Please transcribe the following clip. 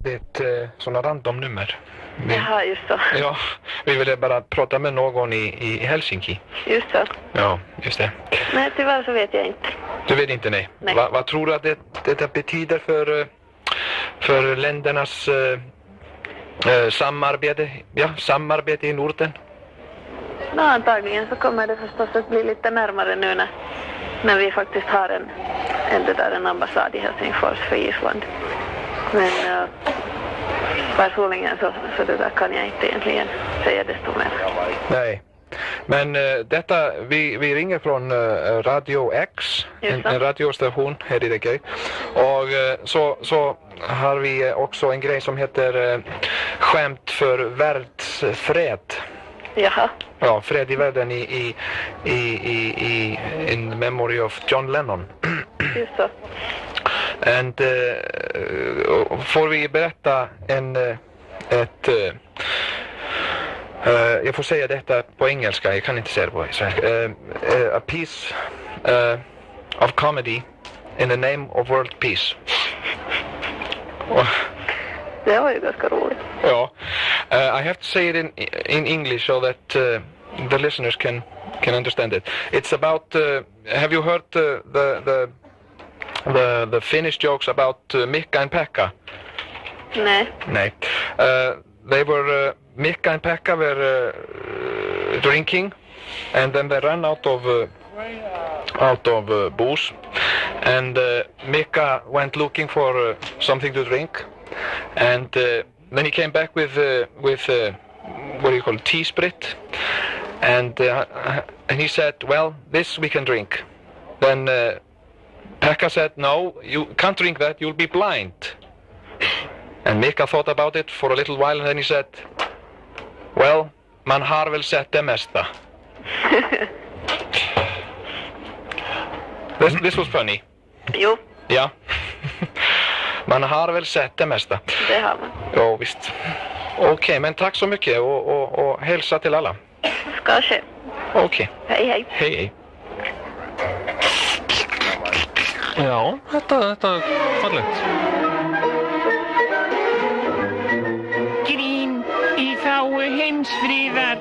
Det är ett sådana randomnummer. Jaha, just så. Ja, vi ville bara prata med någon i Helsinki. Just så. Ja, just det. Nej, tyvärr så vet jag inte. Du vet inte, nej. Nej. Vad tror du att det betyder för ländernas samarbete? Ja, samarbete i Norden? Ja, antagligen så kommer det förstås att bli lite närmare nu när vi faktiskt har en ambassad i Helsingfors för Island. Men personligen så det där kan jag inte egentligen säga desto mer. Nej. Men vi ringer från Radio X, en radiostation här i Reykjavik. Och så har vi också en grej som heter skämt för världsfred. Jaha. Ja, fred i världen i in memory of John Lennon. Just så. And får vi berätta jag får säga detta på engelska, jag kan inte säga det på svenska. A piece of comedy in the name of world peace. Det var ju ganska roligt. Ja. I have to say it in English so that the listeners can understand it. It's about have you heard the Finnish jokes about Mikka and Pekka? Nej. They were Mikka and Pekka were drinking, and then they ran out of booze, and Mikka went looking for something to drink, and then he came back with what do you call it, tea sprit, and he said, well, this we can drink. Then Pekka said, no, you can't drink that, you'll be blind. And Mikka thought about it for a little while, and then he said, well, man har väl sett det mesta. This was funny. Jo, Ja. Man har väl sett det mesta. det har man. Ja, visst. Okej, men tack så mycket och hälsa till alla. Ska ske. Okej. Hej, hej. Hej, hej. Ja, detta fallet. Grín í þágu heimsfríðar.